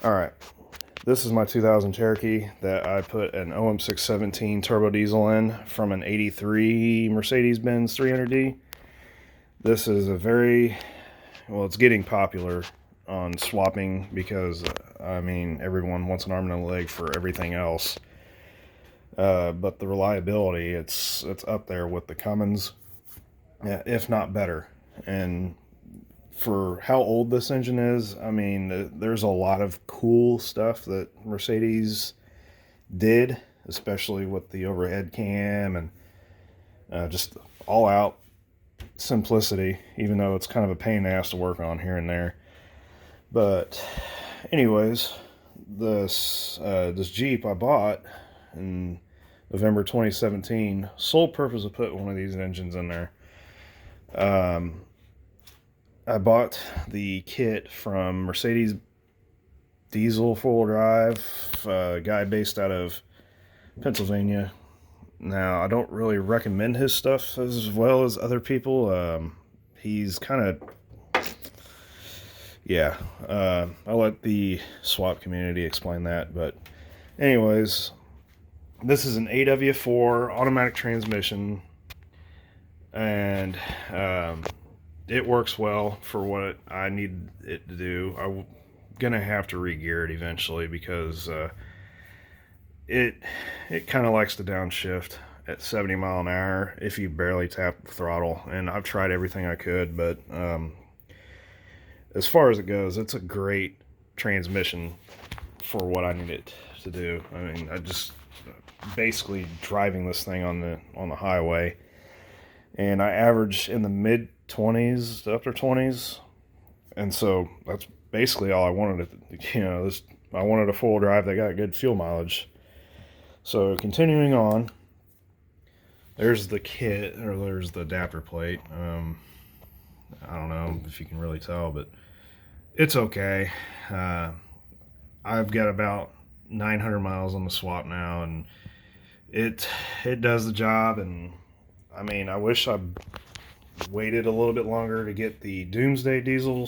Alright, this is my 2000 Cherokee that I put an OM617 turbo diesel in from an 83 Mercedes Benz 300D. This is it's getting popular on swapping because, everyone wants an arm and a leg for everything else. But the reliability, it's up there with the Cummins, if not better. And for how old this engine is, there's a lot of cool stuff that Mercedes did, especially with the overhead cam and just all out simplicity, even though it's kind of a pain in the ass to work on here and there. But anyways, this Jeep I bought in November 2017, sole purpose of putting one of these engines in there. I bought the kit from Mercedes Diesel 4-wheel drive, a guy based out of Pennsylvania. Now, I don't really recommend his stuff as well as other people. He's kind of, I'll let the swap community explain that. But anyways, this is an AW4 automatic transmission, and it works well for what I need it to do. I'm gonna have to re-gear it eventually because it kind of likes to downshift at 70 mile an hour if you barely tap the throttle. And I've tried everything I could, but as far as it goes, it's a great transmission for what I need it to do. I just basically driving this thing on the highway, and I average in the mid 20s to upper 20s, and so that's basically all I wanted. I wanted a full drive that got good fuel mileage. So continuing on, there's the kit, or there's the adapter plate. I don't know if you can really tell, but it's okay. I've got about 900 miles on the swap now, and it does the job. And I wish I waited a little bit longer to get the Doomsday Diesel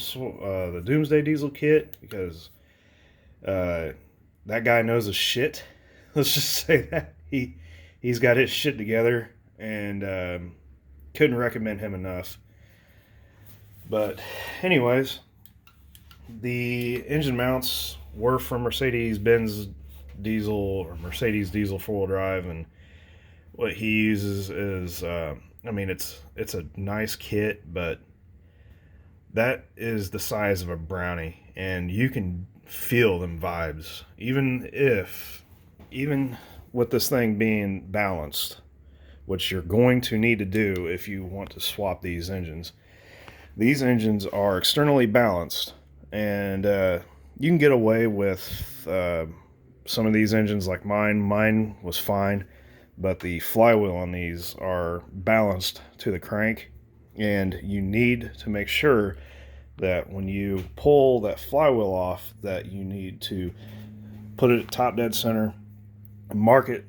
kit, because that guy knows his shit. Let's just say that he's got his shit together, and couldn't recommend him enough. But anyways, the engine mounts were from Mercedes Benz Diesel, or Mercedes Diesel 4-wheel drive, and what he uses is it's a nice kit, but that is the size of a brownie, and you can feel them vibes, even with this thing being balanced, which you're going to need to do if you want to swap these engines. These engines are externally balanced, and you can get away with some of these engines like mine. Mine was fine, but the flywheel on these are balanced to the crank, and you need to make sure that when you pull that flywheel off, that you need to put it at top dead center and mark it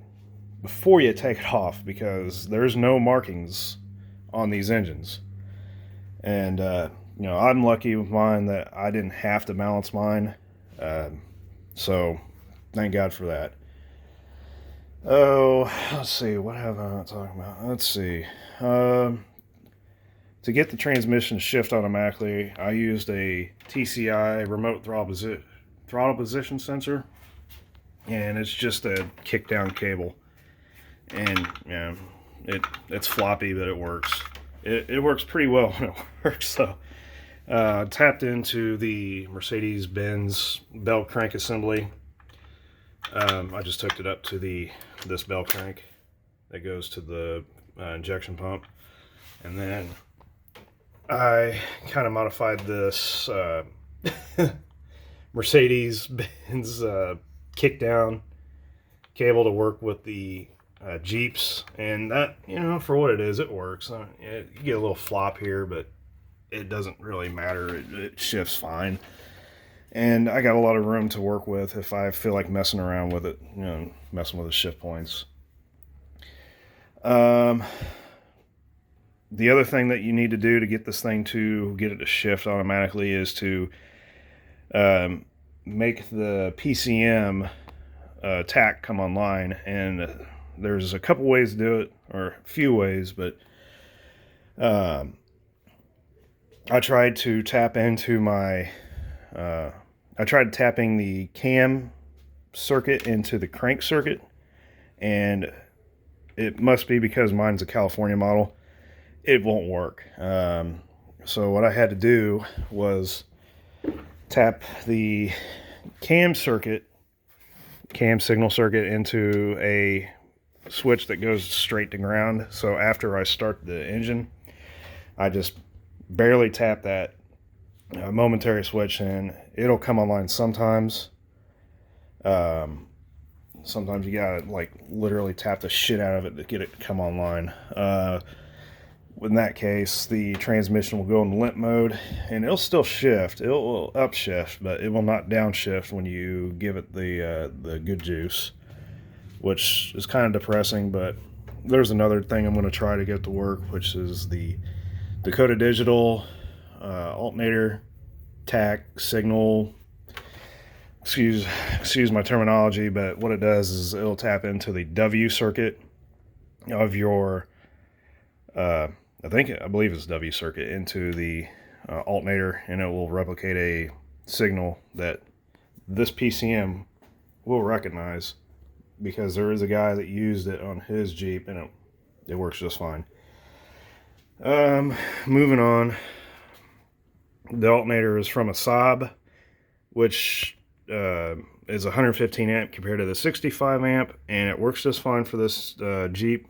before you take it off, because there's no markings on these engines. And I'm lucky with mine that I didn't have to balance mine, so thank God for that. Oh, let's see, what have I not talking about? Let's see. To get the transmission to shift automatically, I used a TCI remote throttle position sensor, and it's just a kick down cable. And it's floppy, but it works. It works pretty well when it works. So tapped into the Mercedes Benz bell crank assembly. I just hooked it up to this bell crank that goes to the injection pump, and then I kind of modified this Mercedes Benz kick down cable to work with the Jeeps, and that, for what it is, it works. You get a little flop here, but it doesn't really matter. It shifts fine, and I got a lot of room to work with if I feel like messing around with it, messing with the shift points. The other thing that you need to do to get this thing to get it to shift automatically is to make the PCM tack come online, and there's a couple ways to do it, or a few ways, but I tried to tap into my I tried tapping the cam circuit into the crank circuit, and it must be because mine's a California model, it won't work. So what I had to do was tap the cam signal circuit into a switch that goes straight to ground. So after I start the engine, I just barely tap that momentary switch, and it'll come online sometimes. Sometimes you gotta like literally tap the shit out of it to get it to come online. In that case, the transmission will go in limp mode, and it'll still shift. It will upshift, but it will not downshift when you give it the good juice, which is kind of depressing. But there's another thing I'm going to try to get to work, which is the Dakota Digital alternator tack signal. Excuse my terminology, but what it does is it'll tap into the W circuit of your I believe it's W circuit into the alternator, and it will replicate a signal that this PCM will recognize, because there is a guy that used it on his Jeep, and it works just fine. Moving on, the alternator is from a Saab, which is 115 amp compared to the 65 amp, and it works just fine for this Jeep.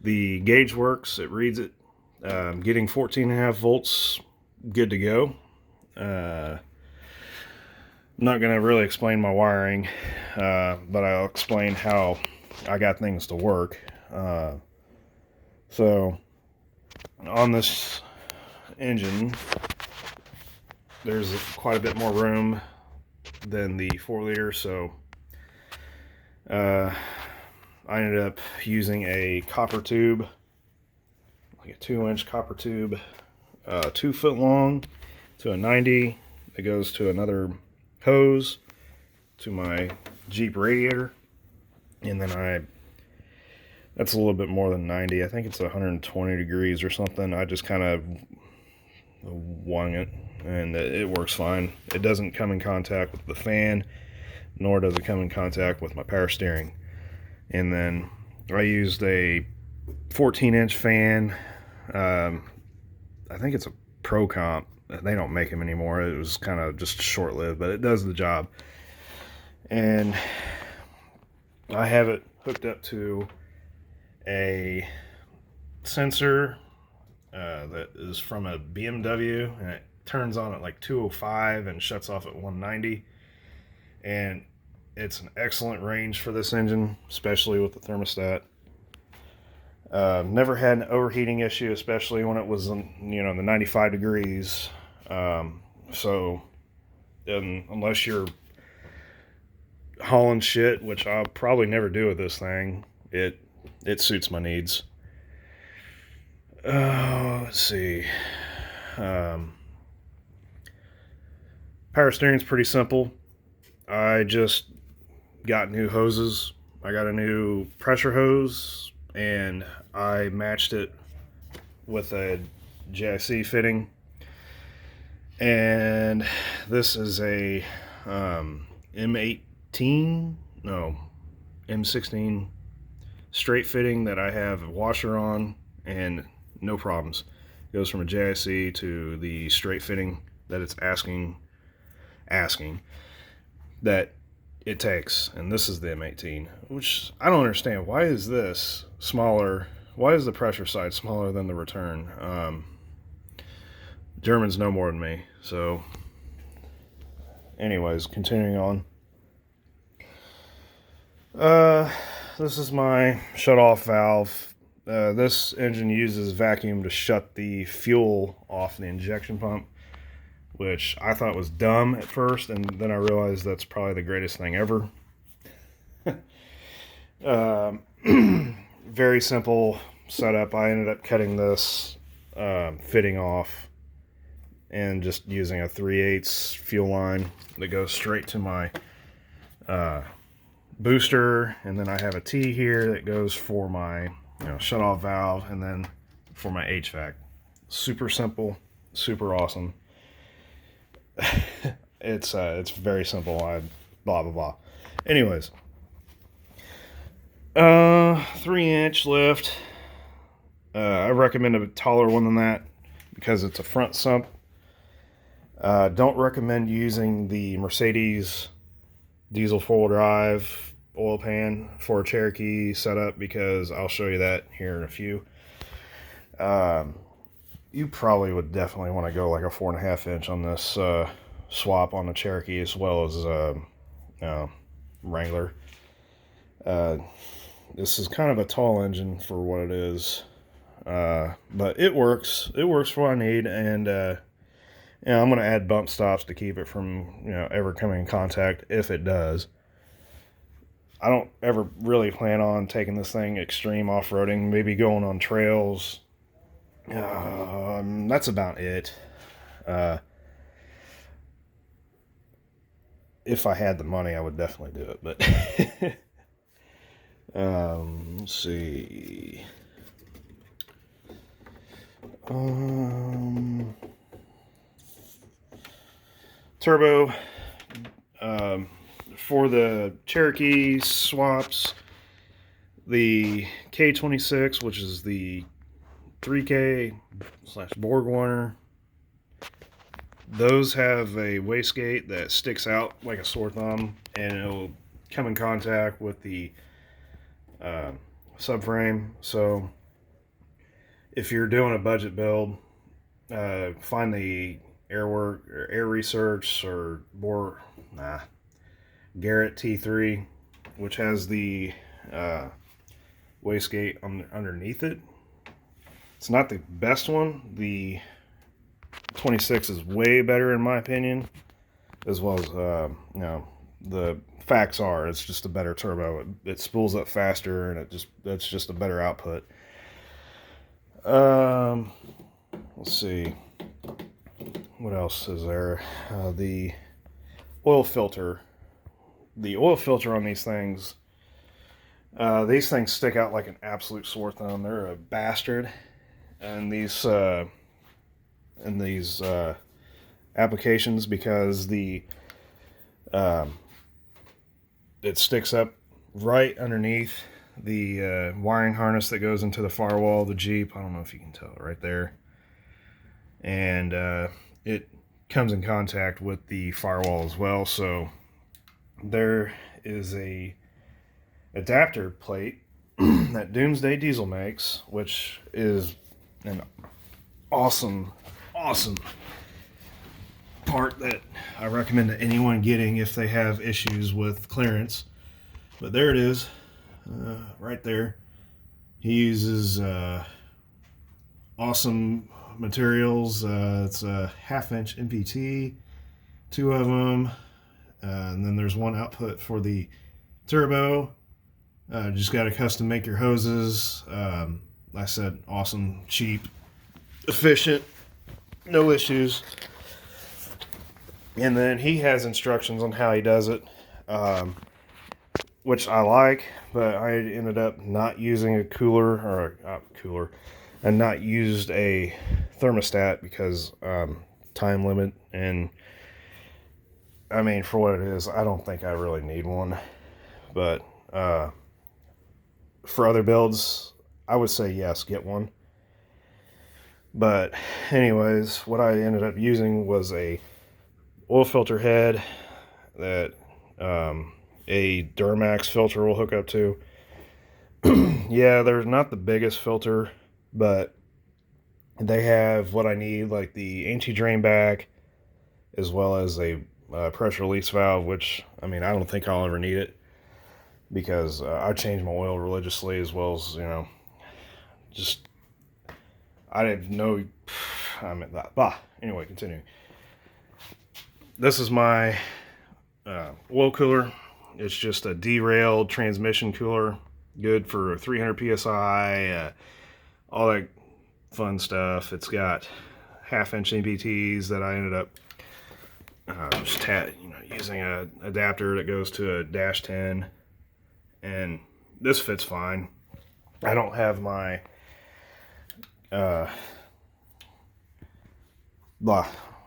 The gauge works, it reads it, getting 14.5 volts, good to go. I'm not going to really explain my wiring, but I'll explain how I got things to work. So, on this engine, there's quite a bit more room than the 4-liter, so I ended up using a copper tube, like a 2-inch copper tube, 2 foot long, to a 90. It goes to another hose to my Jeep radiator, and then that's a little bit more than 90. I think it's 120 degrees or something. I just kind of wung it, and it works fine. It doesn't come in contact with the fan, nor does it come in contact with my power steering. And then I used a 14-inch fan. I think it's a Pro Comp. They don't make them anymore. It was kind of just short-lived, but it does the job. And I have it hooked up to a sensor that is from a BMW, and it turns on at like 205 and shuts off at 190. And it's an excellent range for this engine, especially with the thermostat. Never had an overheating issue, especially when it was in, the 95 degrees. So unless you're hauling shit, which I'll probably never do with this thing, it suits my needs. Let's see. Power steering's pretty simple. I just got new hoses. I got a new pressure hose, and I matched it with a JIC fitting. And this is a M16 straight fitting that I have a washer on, and no problems. It goes from a JIC to the straight fitting that it's asking that it takes. And this is the M18, which I don't understand. Why is this smaller? Why is the pressure side smaller than the return? Germans know more than me. So anyways, continuing on. This is my shut-off valve. This engine uses vacuum to shut the fuel off the injection pump, which I thought was dumb at first, and then I realized that's probably the greatest thing ever. Very simple setup. I ended up cutting this fitting off and just using a 3/8 fuel line that goes straight to my booster, and then I have a T here that goes for my shut off valve, and then for my HVAC. Super simple, super awesome. It's very simple. Blah blah blah. Anyways, 3-inch lift. I recommend a taller one than that because it's a front sump. Don't recommend using the Mercedes diesel 4-wheel drive oil pan for a Cherokee setup, because I'll show you that here in a few. You probably would definitely want to go like a 4.5 inch on this swap on the Cherokee, as well as Wrangler. This is kind of a tall engine for what it is, but it works. It works for what I need, and I'm going to add bump stops to keep it from ever coming in contact if it does. I don't ever really plan on taking this thing extreme off-roading, maybe going on trails. That's about it. If I had the money, I would definitely do it, but let's see. Turbo. For the Cherokee swaps, the K26, which is the 3K/Borg Warner, those have a wastegate that sticks out like a sore thumb, and it'll come in contact with the subframe. So if you're doing a budget build, find the Airwork or Air Research or Garrett T3, which has the wastegate underneath it. It's not the best one. The 26 is way better in my opinion, as well as the facts are it's just a better turbo. It spools up faster, and that's just a better output. Let's see, what else is there? The oil filter. The oil filter on these things stick out like an absolute sore thumb. They're a bastard, and these applications, because it sticks up right underneath the wiring harness that goes into the firewall of the Jeep. I don't know if you can tell right there, and it comes in contact with the firewall as well. So there is a adapter plate that Doomsday Diesel makes, which is an awesome part that I recommend to anyone getting if they have issues with clearance. But there it is, right there. He uses awesome materials. It's a 1/2-inch MPT, 2 of them. And then there's one output for the turbo. Just got to custom make your hoses. I said awesome, cheap, efficient, no issues. And then he has instructions on how he does it, which I like, but I ended up not using a cooler, and not used a thermostat because time limit. And I mean, for what it is, I don't think I really need one. But for other builds, I would say yes, get one. But anyways, what I ended up using was a oil filter head that a Duramax filter will hook up to. Yeah, they're not the biggest filter, but they have what I need, like the anti-drain back, as well as a pressure release valve, which, I mean, I don't think I'll ever need it, because I change my oil religiously, as well as, just, I didn't know, I meant that. Anyway, continuing. This is my oil cooler. It's just a derailed transmission cooler, good for 300 psi, all that fun stuff. It's got half-inch NBTs that I ended up using an adapter that goes to a dash 10, and this fits fine. I don't have my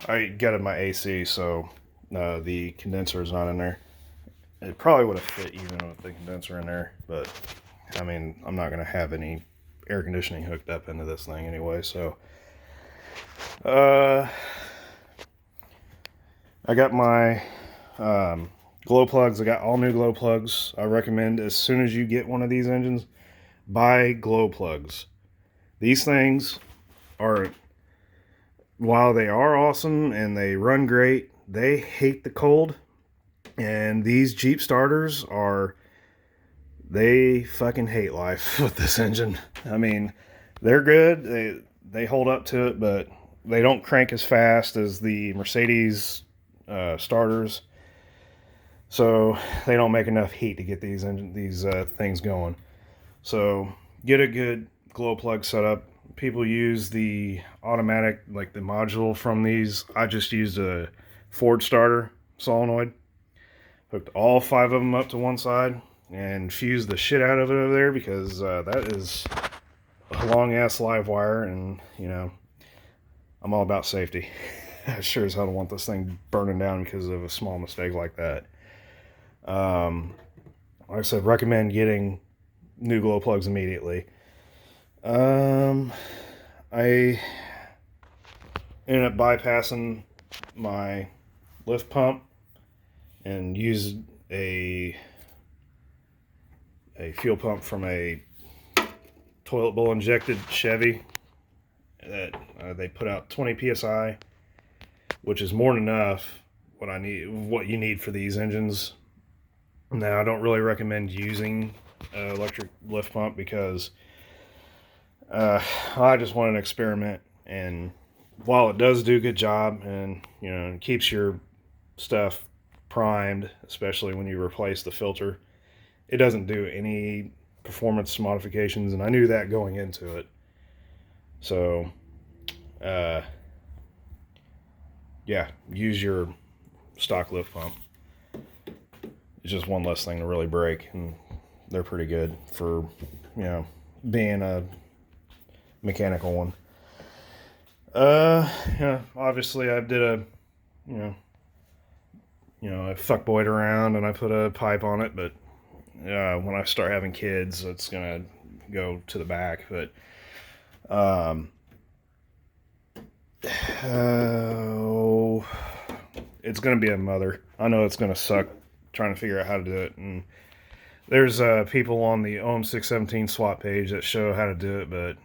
I gutted my AC, so the condenser is not in there. It probably would have fit even with the condenser in there, but I mean, I'm not going to have any air conditioning hooked up into this thing anyway, so I got my glow plugs. I got all new glow plugs. I recommend, as soon as you get one of these engines, buy glow plugs. These things are, while they are awesome and they run great, they hate the cold. And these Jeep starters they fucking hate life with this engine. I mean, they're good. They hold up to it, but they don't crank as fast as the Mercedes starters. So they don't make enough heat to get these things going. So get a good glow plug set up. People use the automatic, like the module from these. I just used a Ford starter solenoid. Hooked all 5 of them up to one side and fused the shit out of it over there, because that is a long ass live wire, and you know, I'm all about safety. I sure as hell don't want this thing burning down because of a small mistake like that. Like I said, recommend getting new glow plugs immediately. I ended up bypassing my lift pump and used a fuel pump from a toilet bowl injected Chevy that they put out 20 psi, which is more than enough what you need for these engines. Now, I don't really recommend using an electric lift pump because I just want an experiment, and while it does do a good job and, you know, it keeps your stuff primed, especially when you replace the filter, it doesn't do any performance modifications, and I knew that going into it. So yeah, use your stock lift pump. It's just one less thing to really break, and they're pretty good for, you know, being a mechanical one. Yeah, obviously I did a, you know, I fuckboyed around and I put a pipe on it, but when I start having kids, it's gonna go to the back. But it's gonna be a mother. I know it's gonna suck trying to figure out how to do it, and there's people on the OM617 swap page that show how to do it, but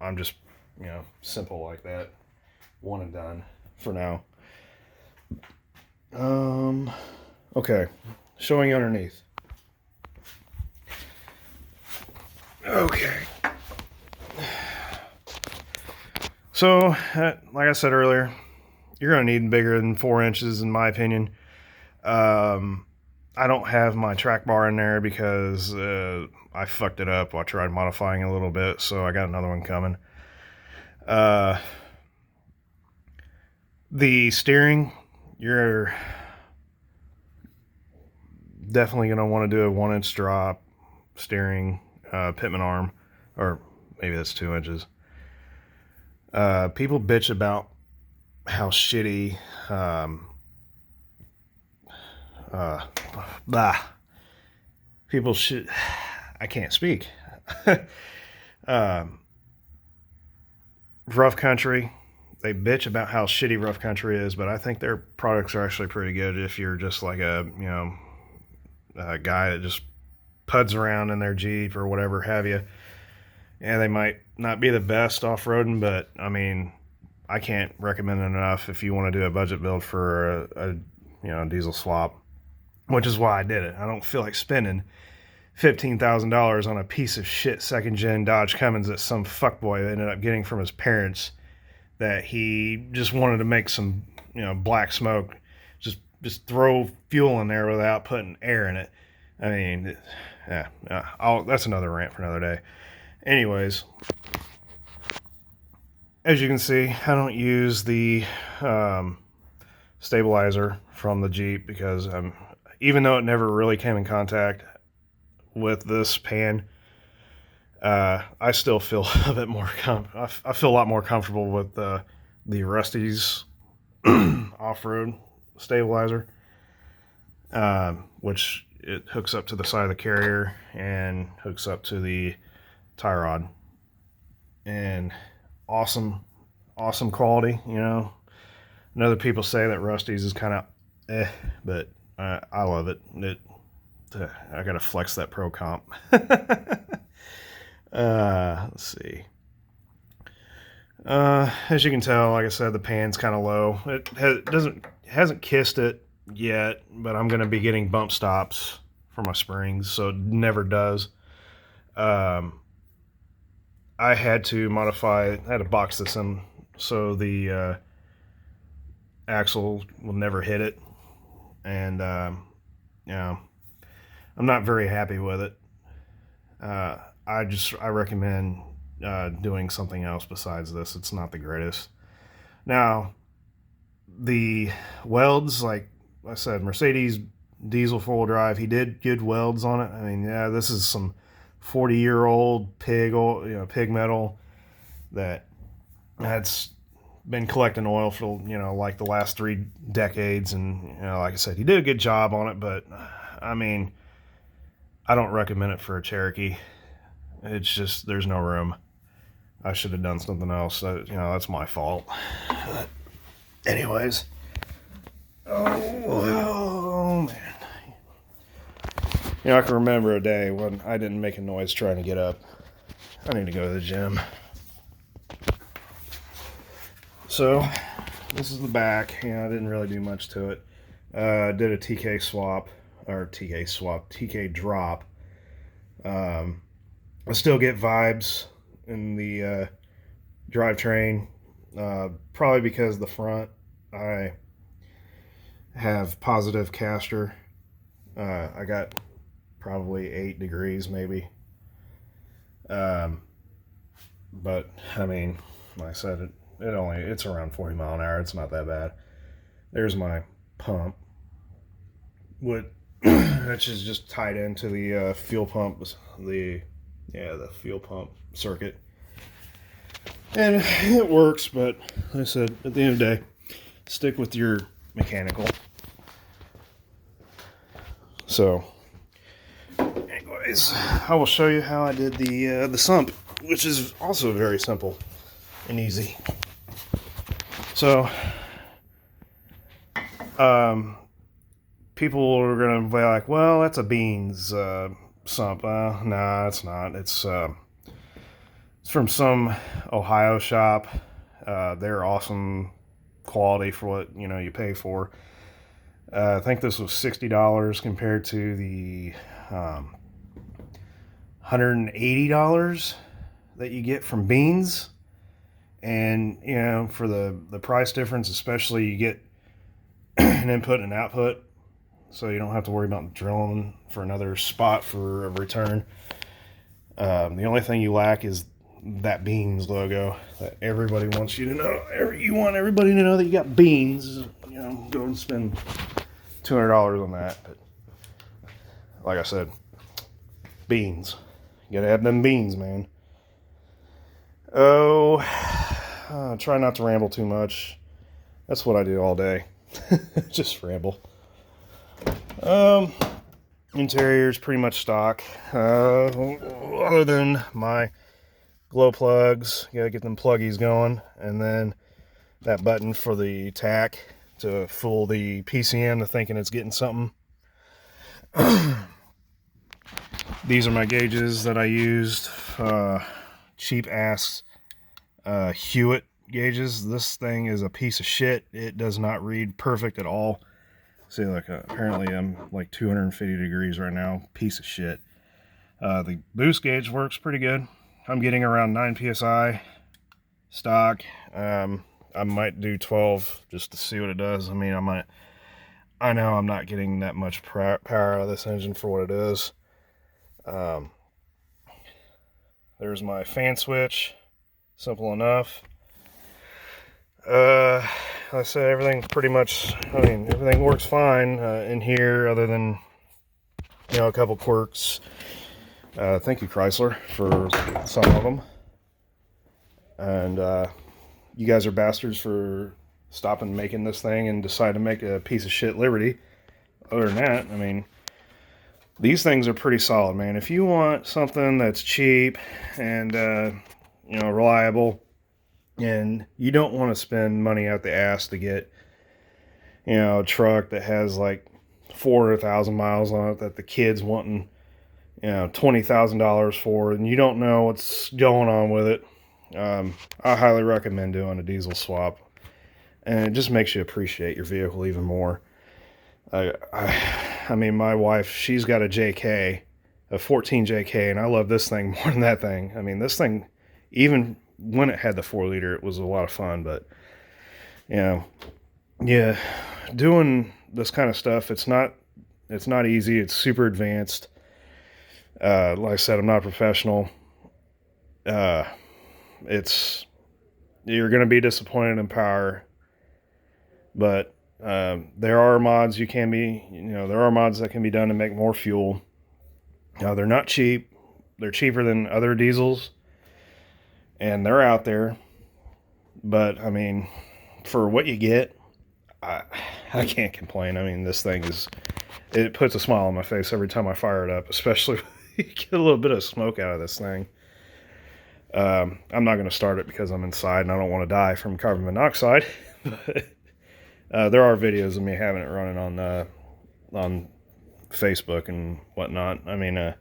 I'm just, you know, simple like that, one and done for now. Okay, showing underneath. Okay, so like I said earlier, you're gonna need bigger than 4 inches in my opinion. I don't have my track bar in there because I fucked it up. I tried modifying it a little bit, so I got another one coming. The steering, you're definitely going to want to do a 1-inch drop steering, pitman arm, or maybe that's 2 inches. People bitch about how shitty people should, I can't speak. Rough Country, they bitch about how shitty Rough Country is, but I think their products are actually pretty good if you're just like a guy that just puds around in their Jeep or whatever have you. And they might not be the best off-roading, but I mean, I can't recommend it enough if you want to do a budget build for a diesel swap, which is why I did it. I don't feel like spending $15,000 on a piece of shit second-gen Dodge Cummins that some fuckboy ended up getting from his parents, that he just wanted to make some, black smoke, just throw fuel in there without putting air in it. I mean, yeah, that's another rant for another day. Anyways, as you can see, I don't use the stabilizer from the Jeep because even though it never really came in contact with this pan, I still feel a bit more. I feel a lot more comfortable with the Rusty's off-road stabilizer, which it hooks up to the side of the carrier and hooks up to the tie rod, and awesome quality. You know, and other people say that Rusty's is kind of but I love it. I gotta flex that pro comp. Let's see. As you can tell, like I said, the pan's kind of low. It hasn't kissed it yet, but I'm gonna be getting bump stops for my springs, so it never does. I had to modify. I had to box this in so the axle will never hit it, and you know, I'm not very happy with it. I recommend doing something else besides this. It's not the greatest. Now, the welds, like I said, Mercedes diesel four-wheel drive, he did good welds on it. I mean, yeah, this is some 40-year-old pig metal that's been collecting oil for, like the last 3 decades, and like I said, he did a good job on it, but I mean, I don't recommend it for a Cherokee. It's just, there's no room. I should have done something else. That's my fault. But anyways. Oh, man. I can remember a day when I didn't make a noise trying to get up. I need to go to the gym. So, this is the back. I didn't really do much to it. Did a TK drop. I still get vibes in the drivetrain, probably because the front, I have positive caster. I got probably 8 degrees maybe. But I mean, like I said, it's around 40 mile an hour. It's not that bad. There's my pump, which is just tied into the fuel pump, the fuel pump circuit, and it works. But like I said, at the end of the day, stick with your mechanical. So, anyways, I will show you how I did the sump, which is also very simple and easy. So, people are gonna be like, "Well, that's a beans sump." Nah, it's not. It's from some Ohio shop. They're awesome quality for what you pay for. I think this was $60 compared to the $180 that you get from beans. And for the price difference, especially, you get an input and an output, so you don't have to worry about drilling for another spot for a return. The only thing you lack is that beans logo that everybody wants you to know. You want everybody to know that you got beans. Go and spend $200 on that. But like I said, beans. You gotta have them beans, man. Try not to ramble too much. That's what I do all day. Just ramble. Interior's pretty much stock. Other than my glow plugs, you gotta get them pluggies going, and then that button for the tack to fool the PCM to thinking it's getting something. These are my gauges that I used. Cheap ass Hewitt gauges. This thing is a piece of shit. It does not read perfect at all. See, apparently I'm like 250 degrees right now. Piece of shit. The boost gauge works pretty good. I'm getting around 9 psi stock. I might do 12 just to see what it does. I mean, I know I'm not getting that much power out of this engine for what it is. There's my fan switch. Simple enough. Like I said, everything's pretty much, I mean, everything works fine in here other than, you know, a couple quirks. Thank you, Chrysler, for some of them. And you guys are bastards for stopping making this thing and decide to make a piece of shit Liberty. Other than that, I mean, these things are pretty solid, man. If you want something that's cheap and, you know, reliable, and you don't want to spend money out the ass to get, you know, a truck that has like 400,000 miles on it that the kid's wanting, you know, $20,000 for, and you don't know what's going on with it, I highly recommend doing a diesel swap. And it just makes you appreciate your vehicle even more. I mean, my wife, she's got a JK, a 14 JK, and I love this thing more than that thing. I mean, this thing, even when it had the 4-liter, it was a lot of fun. But, you know, yeah, doing this kind of stuff, it's not easy. It's super advanced. Like I said, I'm not a professional. You're going to be disappointed in power, but there are mods there are mods that can be done to make more fuel. Now, they're not cheap. They're cheaper than other diesels, and they're out there. But, I mean, for what you get, I can't complain. I mean, this thing it puts a smile on my face every time I fire it up, especially when you get a little bit of smoke out of this thing. I'm not going to start it because I'm inside and I don't want to die from carbon monoxide. But there are videos of me having it running on Facebook and whatnot. I mean, I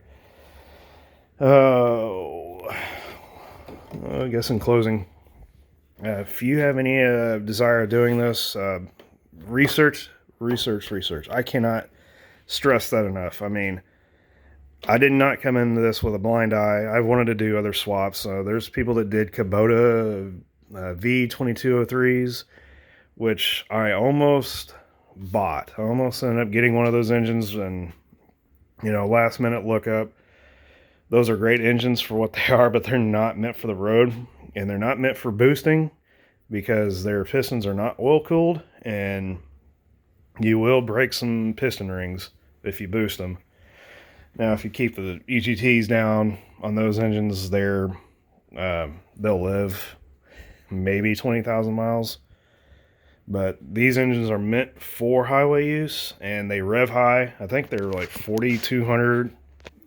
guess in closing, if you have any desire of doing this, research. I cannot stress that enough. I mean, I did not come into this with a blind eye. I wanted to do other swaps. There's people that did Kubota V2203s, which I almost bought. I almost ended up getting one of those engines, and, you know, last minute lookup. Those are great engines for what they are, but they're not meant for the road, and they're not meant for boosting because their pistons are not oil cooled, and you will break some piston rings if you boost them. Now, if you keep the EGTs down on those engines, they'll live maybe 20,000 miles. But these engines are meant for highway use, and they rev high. I think they're like 4,200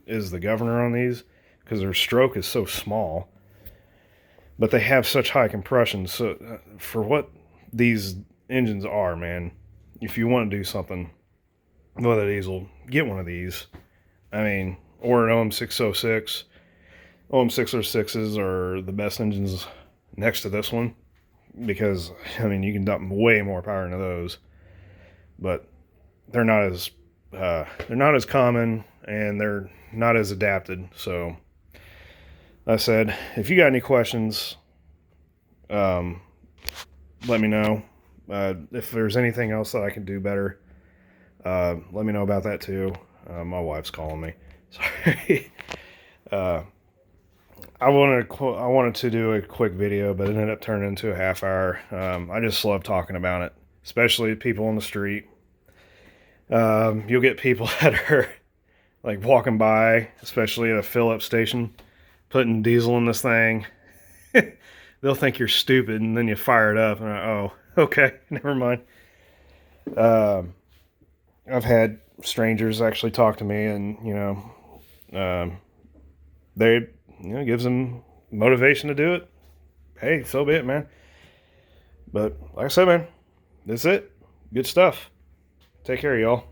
is the governor on these because their stroke is so small. But they have such high compression. So for what these engines are, man, if you want to do something with a diesel, get one of these. I mean, or an OM606. OM606s are the best engines next to this one because, I mean, you can dump way more power into those, but they're not as common, and they're not as adapted. So, like I said, if you got any questions, let me know. If there's anything else that I can do better, let me know about that too. My wife's calling me. Sorry. I wanted to do a quick video, but it ended up turning into a half hour. I just love talking about it, especially people on the street. You'll get people that are like walking by, especially at a fill-up station, putting diesel in this thing. They'll think you're stupid, and then you fire it up, and oh, okay, never mind. I've had strangers actually talk to me, and, you know, they, you know, gives them motivation to do it. Hey, so be it, man. But like I said, man, that's it. Good stuff. Take care, y'all.